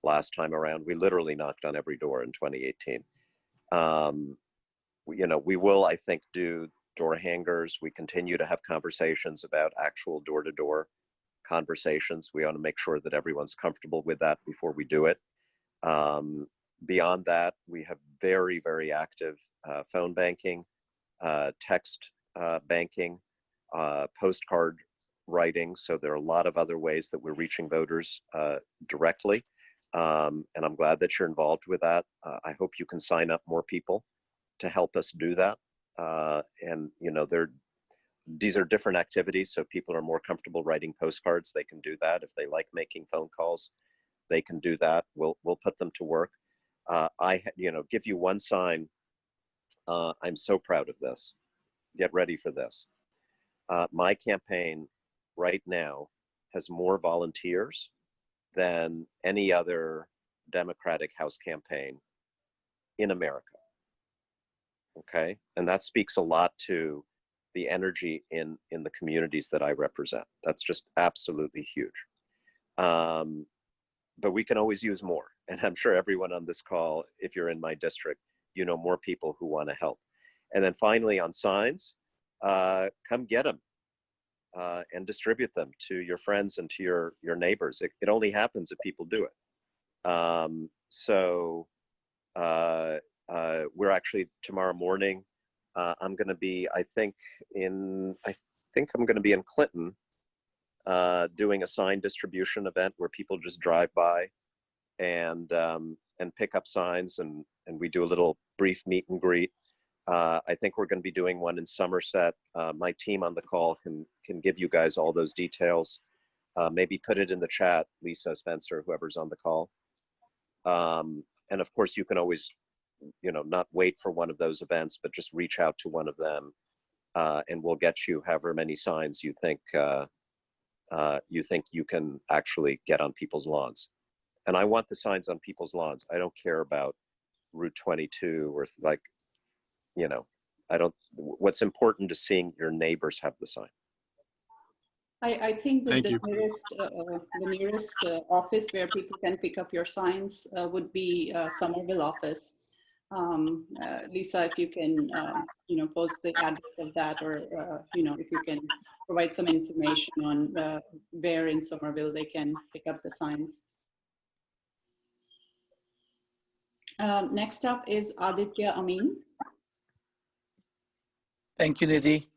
last time around. We literally knocked on every door in 2018. We will, I think, do door hangers. We continue to have conversations about actual door-to-door conversations. We want to make sure that everyone's comfortable with that before we do it. Beyond that, we have very, very active phone banking, text banking, postcard writing. So there are a lot of other ways that we're reaching voters directly. And I'm glad that you're involved with that. I hope you can sign up more people to help us do that. And these are different activities, so people are more comfortable writing postcards. They can do that. If they like making phone calls, they can do that. We'll put them to work. Give you one sign. I'm so proud of this. Get ready for this. My campaign right now has more volunteers than any other Democratic House campaign in America. Okay, and that speaks a lot to the energy in the communities that I represent. That's just absolutely huge. But we can always use more. And I'm sure everyone on this call, if you're in my district, you know more people who want to help. And then finally on signs, come get them and distribute them to your friends and to your neighbors. It only happens if people do it. We're actually tomorrow morning, I'm going to be, I think I'm going to be in Clinton, doing a sign distribution event where people just drive by and pick up signs, and we do a little brief meet and greet. I think we're going to be doing one in Somerset. My team on the call can give you guys all those details. Maybe put it in the chat, Lisa, Spencer, whoever's on the call. And of course, you can always, not wait for one of those events, but just reach out to one of them, and we'll get you however many signs you think you can actually get on people's lawns. And I want the signs on people's lawns. I don't care about Route 22 or what's important is seeing your neighbors have the sign. I think that Thank you. the nearest office where people can pick up your signs would be Somerville office. Lisa, if you can, post the address of that, or if you can provide some information on where in Somerville they can pick up the signs. Next up is Aditya Amin. Thank you, Nidhi.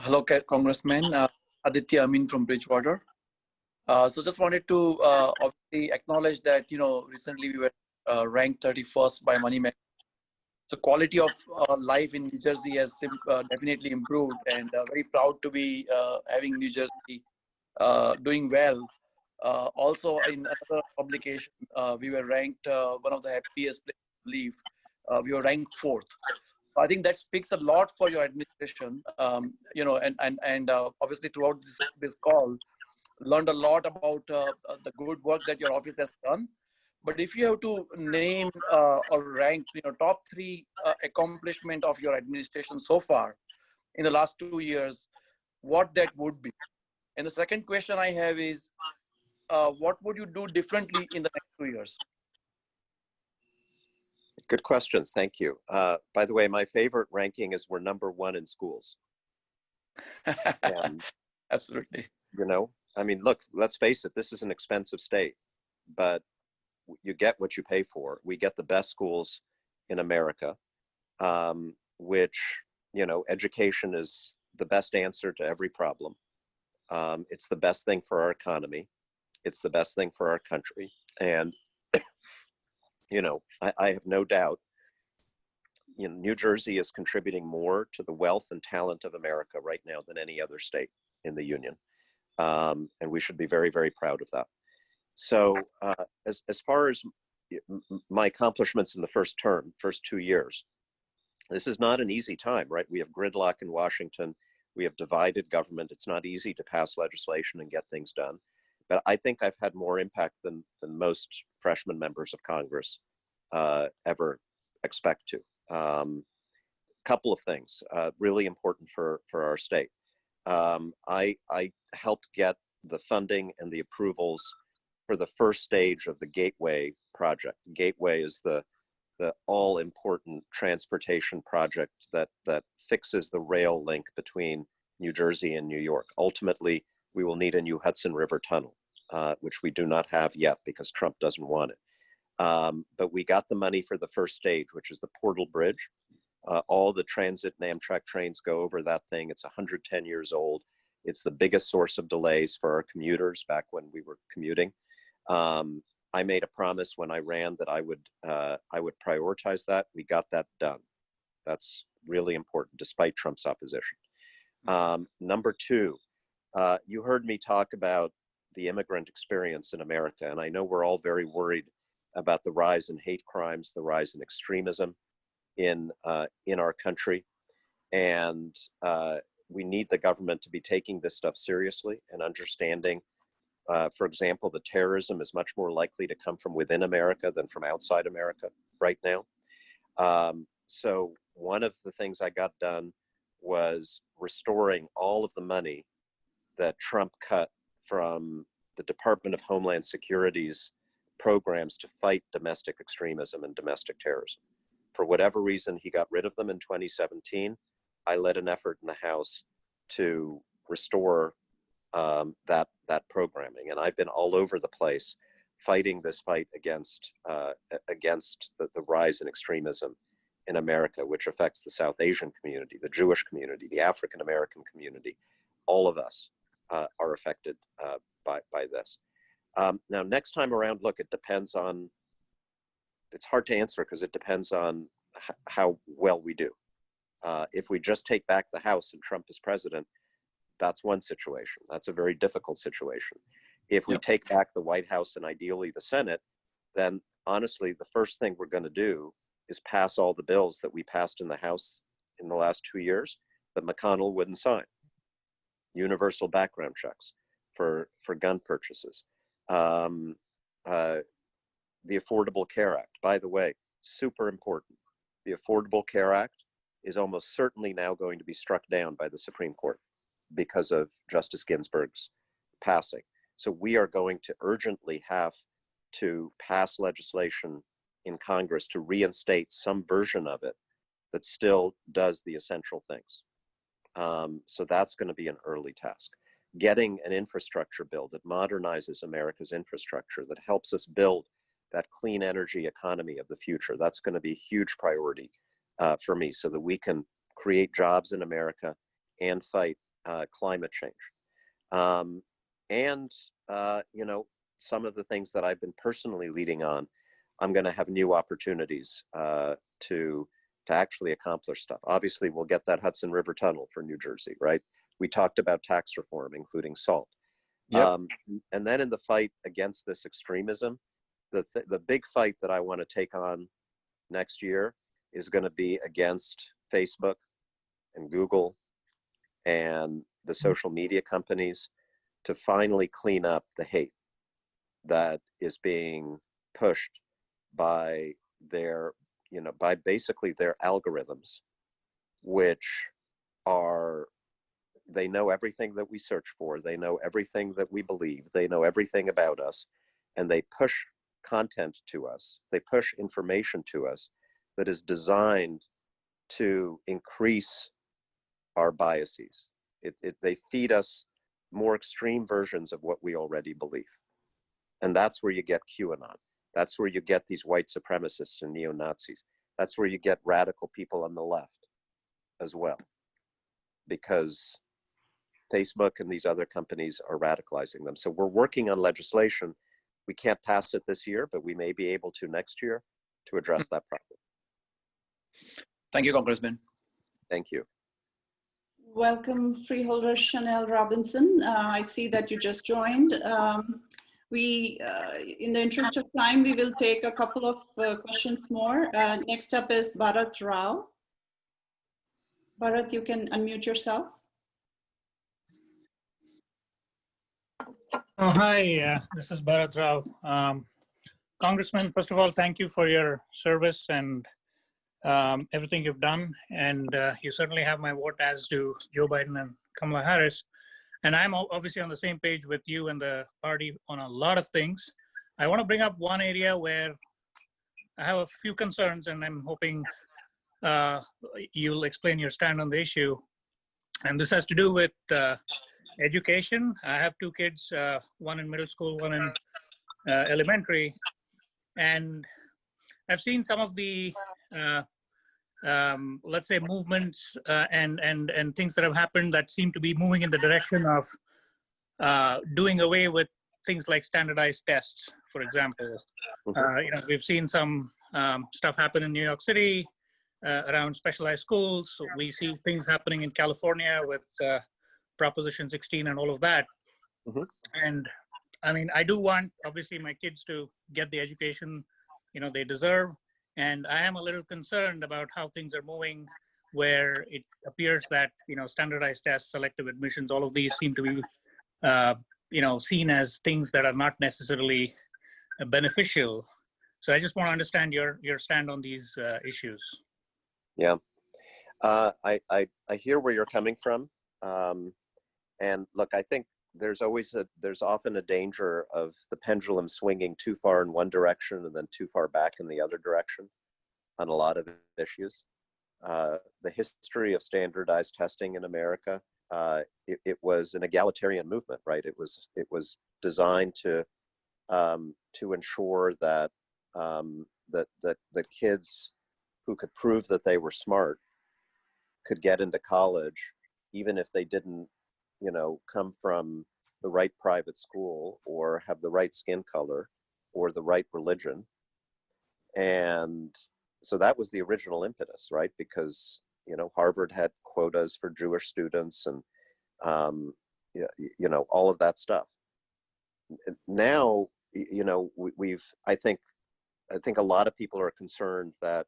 Hello, Congressman. Aditya Amin from Bridgewater. So just wanted to obviously acknowledge that, recently we were ranked 31st by Money Mag. So quality of life in New Jersey has definitely improved, and very proud to be having New Jersey doing well. Also in another publication, we were ranked one of the happiest places to live. We were ranked 4th. I think that speaks a lot for your administration, and obviously throughout this call, learned a lot about the good work that your office has done. But if you have to name or rank, top 3 accomplishment of your administration so far in the last 2 years, what that would be? And the second question I have is, what would you do differently in the next 2 years? Good questions. Thank you. By the way, my favorite ranking is we're #1 in schools. Absolutely. Look, let's face it, this is an expensive state, but you get what you pay for. We get the best schools in America, which, education is the best answer to every problem. It's the best thing for our economy. It's the best thing for our country. And I have no doubt, New Jersey is contributing more to the wealth and talent of America right now than any other state in the union. And we should be very, very proud of that. So as far as my accomplishments in the first 2 years, this is not an easy time, right? We have gridlock in Washington. We have divided government. It's not easy to pass legislation and get things done. But I think I've had more impact than most freshman members of Congress ever expect to. Couple of things really important for our state. I helped get the funding and the approvals for the first stage of the Gateway project. Gateway is the all-important transportation project that fixes the rail link between New Jersey and New York. Ultimately, we will need a new Hudson River tunnel, which we do not have yet because Trump doesn't want it. But we got the money for the first stage, which is the Portal Bridge. All the transit and Amtrak trains go over that thing. It's 110 years old. It's the biggest source of delays for our commuters back when we were commuting. I made a promise when I ran that I would prioritize that. We got that done. That's really important, despite Trump's opposition. Number 2, you heard me talk about the immigrant experience in America, and I know we're all very worried about the rise in hate crimes, the rise in extremism in our country, and we need the government to be taking this stuff seriously and understanding. For example, the terrorism is much more likely to come from within America than from outside America right now. So one of the things I got done was restoring all of the money that Trump cut from the Department of Homeland Security's programs to fight domestic extremism and domestic terrorism. For whatever reason, he got rid of them in 2017. I led an effort in the House to restore that programming, and I've been all over the place fighting this fight against the rise in extremism in America, which affects the South Asian community, the Jewish community, the African American community. All of us are affected by this. Now, next time around, look, it depends on, it's hard to answer because it depends on how well we do. If we just take back the House and Trump is president, that's one situation. That's a very difficult situation. If we take back the White House and ideally the Senate, then honestly, the first thing we're going to do is pass all the bills that we passed in the House in the last 2 years that McConnell wouldn't sign. Universal background checks for gun purchases. The Affordable Care Act, by the way, super important. The Affordable Care Act is almost certainly now going to be struck down by the Supreme Court because of Justice Ginsburg's passing. So we are going to urgently have to pass legislation in Congress to reinstate some version of it that still does the essential things. So that's going to be an early task. Getting an infrastructure bill that modernizes America's infrastructure, that helps us build that clean energy economy of the future, that's going to be a huge priority for me, so that we can create jobs in America and fight climate change. You know, some of the things that I've been personally leading on, I'm going to have new opportunities to actually accomplish stuff. Obviously, we'll get that Hudson River Tunnel for New Jersey, right? We talked about tax reform, including SALT. Yep. And then in the fight against this extremism, the big fight that I want to take on next year is going to be against Facebook and Google and the social media companies to finally clean up the hate that is being pushed by their, you know, by basically their algorithms, which are, they know everything that we search for, they know everything that we believe, they know everything about us, and they push content to us, they push information to us that is designed to increase our biases. They feed us more extreme versions of what we already believe. And that's where you get QAnon. That's where you get these white supremacists and neo-Nazis. That's where you get radical people on the left as well, because Facebook and these other companies are radicalizing them. So we're working on legislation. We can't pass it this year, but we may be able to next year to address that problem. Thank you, Congressman. Thank you. Welcome, freeholder Chanel Robinson. I see that you just joined. In the interest of time, we will take a couple of questions more. Next up is Bharat Rao. Bharat, you can unmute yourself. Oh, hi, this is Bharat Rao. Congressman, first of all, thank you for your service and everything you've done. And you certainly have my vote, as do Joe Biden and Kamala Harris. And I'm obviously on the same page with you and the party on a lot of things. I want to bring up one area where I have a few concerns, and I'm hoping you'll explain your stand on the issue. And this has to do with education. I have two kids, one in middle school, one in elementary. And I've seen some of the, let's say, movements and things that have happened that seem to be moving in the direction of doing away with things like standardized tests, for example. You know, we've seen some stuff happen in New York City around specialized schools. So we see things happening in California with Proposition 16 and all of that. And I mean, I do want, obviously, my kids to get the education, you know, they deserve. And I am a little concerned about how things are moving, where it appears that, you know, standardized tests, selective admissions, all of these seem to be, you know, seen as things that are not necessarily beneficial. So I just want to understand your stand on these issues. Yeah. I hear where you're coming from. And look, I think there's often a danger of the pendulum swinging too far in one direction and then too far back in the other direction on a lot of issues. The history of standardized testing in America, it was an egalitarian movement, right? It was designed to ensure that the kids who could prove that they were smart could get into college, even if they didn't, come from the right private school or have the right skin color or the right religion. And so that was the original impetus, right? Because, Harvard had quotas for Jewish students and, all of that stuff. Now, I think a lot of people are concerned that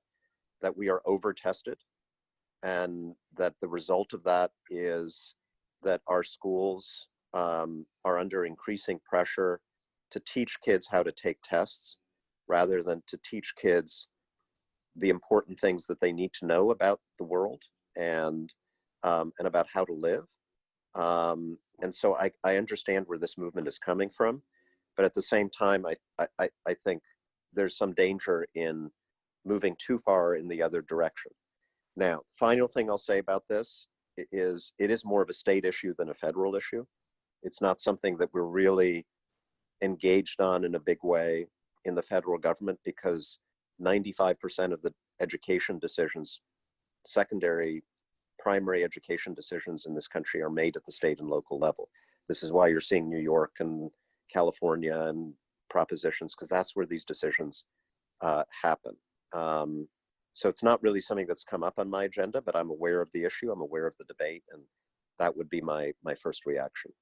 we are over tested, and that the result of that is that our schools are under increasing pressure to teach kids how to take tests rather than to teach kids the important things that they need to know about the world and about how to live. And so I understand where this movement is coming from, but at the same time, I think there's some danger in moving too far in the other direction. Now, final thing I'll say about this is it is more of a state issue than a federal issue. It's not something that we're really engaged on in a big way in the federal government, because 95% of the education decisions, primary education decisions in this country are made at the state and local level. This is why you're seeing New York and California and propositions, because that's where these decisions happen. So it's not really something that's come up on my agenda, but I'm aware of the issue, I'm aware of the debate, and that would be my first reaction.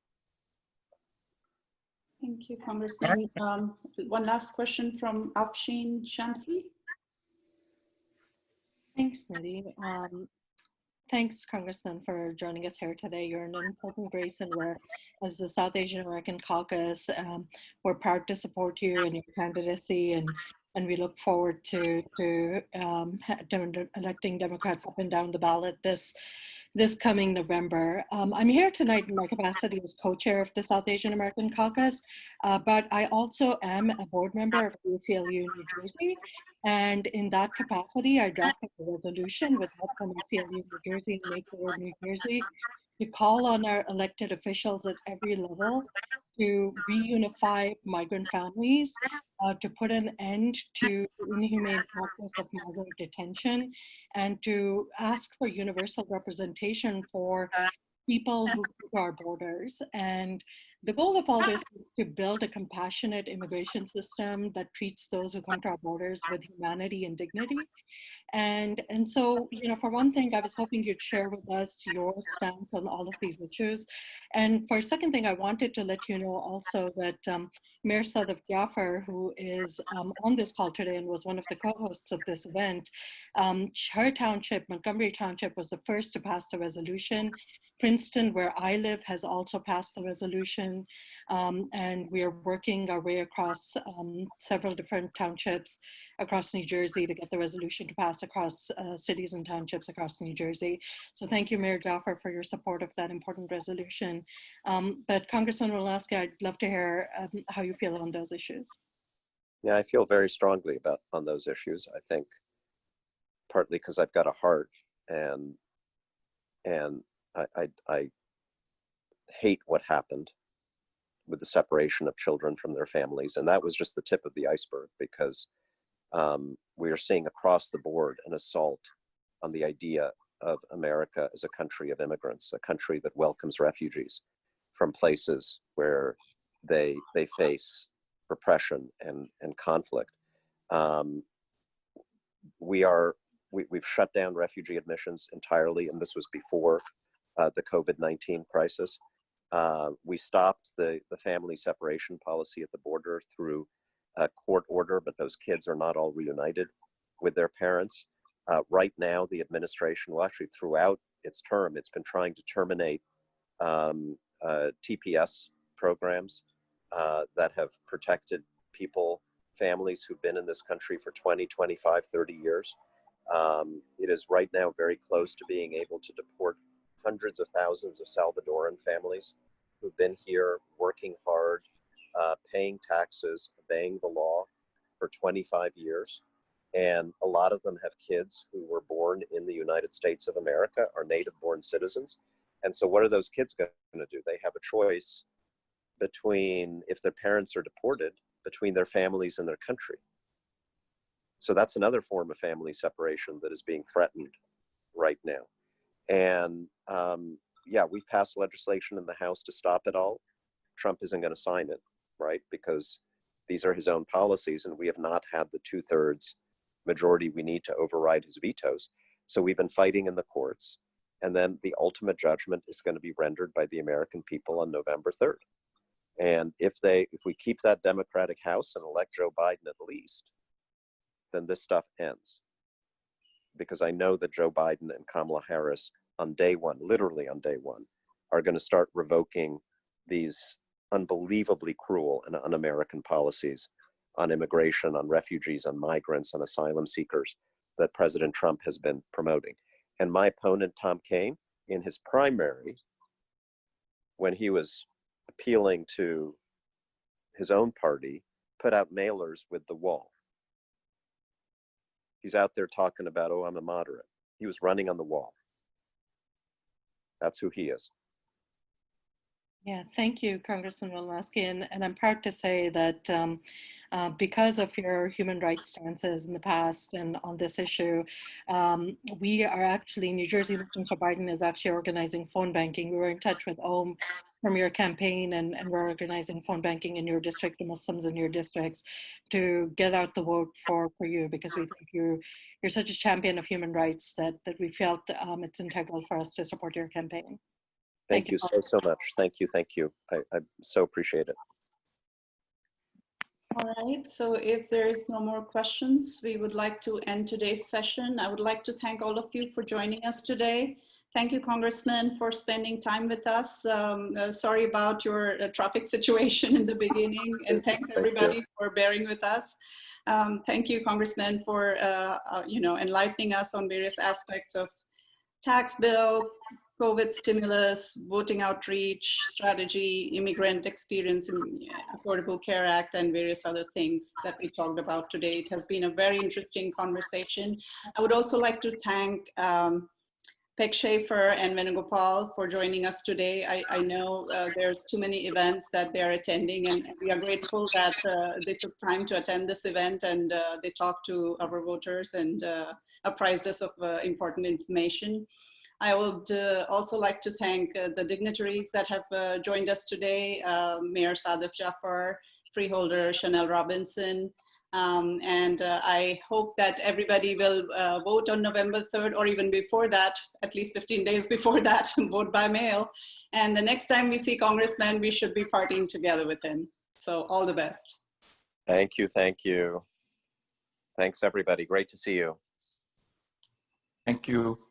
Thank you, Congressman. One last question from Afshin Shamsi. Thanks, Nidhi. Thanks, Congressman, for joining us here today. You're an important race, and we're, as the South Asian American Caucus, we're proud to support you and your candidacy, and we look forward to electing Democrats up and down the ballot this coming November. I'm here tonight in my capacity as co-chair of the South Asian American Caucus, but I also am a board member of ACLU New Jersey. And in that capacity, I drafted a resolution with help from ACLU New Jersey and Maplewood, New Jersey, to call on our elected officials at every level to reunify migrant families, to put an end to the inhumane practice of migrant detention, and to ask for universal representation for people who come to our borders. And the goal of all this is to build a compassionate immigration system that treats those who come to our borders with humanity and dignity. And so, for one thing, I was hoping you'd share with us your stance on all of these issues. And for a second thing, I wanted to let you know also that Mayor Sadaf Jaffer, who is on this call today and was one of the co-hosts of this event, her township, Montgomery Township, was the first to pass the resolution. Princeton, where I live, has also passed the resolution, and we are working our way across several different townships across New Jersey to get the resolution to pass across cities and townships across New Jersey. So thank you, Mayor Jaffer, for your support of that important resolution. But Congressman Malinowski, I'd love to hear how you feel on those issues. Yeah, I feel very strongly on those issues. I think partly because I've got a heart, and I hate what happened with the separation of children from their families. And that was just the tip of the iceberg, because we are seeing across the board an assault on the idea of America as a country of immigrants, a country that welcomes refugees from places where they face repression and conflict. We've shut down refugee admissions entirely, and this was before the COVID-19 crisis. We stopped the family separation policy at the border through a court order, but those kids are not all reunited with their parents. Right now, the administration, well, actually throughout its term, it's been trying to terminate TPS programs that have protected families who've been in this country for 20, 25, 30 years. It is right now very close to being able to deport hundreds of thousands of Salvadoran families who've been here working hard, paying taxes, obeying the law for 25 years. And a lot of them have kids who were born in the United States of America, are native-born citizens. And so what are those kids going to do? They have a choice between, if their parents are deported, between their families and their country. So that's another form of family separation that is being threatened right now. And yeah, we've passed legislation in the House to stop it all. Trump isn't going to sign it, right? Because these are his own policies, and we have not had the 2/3 majority we need to override his vetoes. So we've been fighting in the courts, and then the ultimate judgment is going to be rendered by the American people on November 3rd. And if we keep that Democratic House and elect Joe Biden at least, then this stuff ends. Because I know that Joe Biden and Kamala Harris on day one, literally on day one, are going to start revoking these unbelievably cruel and un-American policies on immigration, on refugees, on migrants, on asylum seekers that President Trump has been promoting. And my opponent, Tom Kaine, in his primary, when he was appealing to his own party, put out mailers with the wall. He's out there talking about, oh, I'm a moderate. He was running on the wall. That's who he is. Yeah, thank you, Congressman Malinowski. And I'm proud to say that because of your human rights stances in the past and on this issue, we are actually, New Jersey Looking for Biden is actually organizing phone banking. We were in touch with Om from your campaign, and we're organizing phone banking in your district, the Muslims in your districts, to get out the vote for you, because we think you're such a champion of human rights that we felt it's integral for us to support your campaign. Thank you so much. Thank you. I so appreciate it. All right, so if there is no more questions, we would like to end today's session. I would like to thank all of you for joining us today. Thank you, Congressman, for spending time with us. Sorry about your traffic situation in the beginning, and thanks everybody for bearing with us. Thank you, Congressman, for enlightening us on various aspects of tax bill, COVID stimulus, voting outreach strategy, immigrant experience in Affordable Care Act, and various other things that we talked about today. It has been a very interesting conversation. I would also like to thank Peg Schaefer and Venugopal for joining us today. I know there's too many events that they're attending, and we are grateful that they took time to attend this event, and they talked to our voters and apprised us of important information. I would also like to thank the dignitaries that have joined us today, Mayor Sadaf Jafar, Freeholder Chanel Robinson, and I hope that everybody will vote on November 3rd, or even before that, at least 15 days before that, vote by mail. And the next time we see Congressman, we should be partying together with him. So all the best. Thank you. Thanks, everybody. Great to see you. Thank you.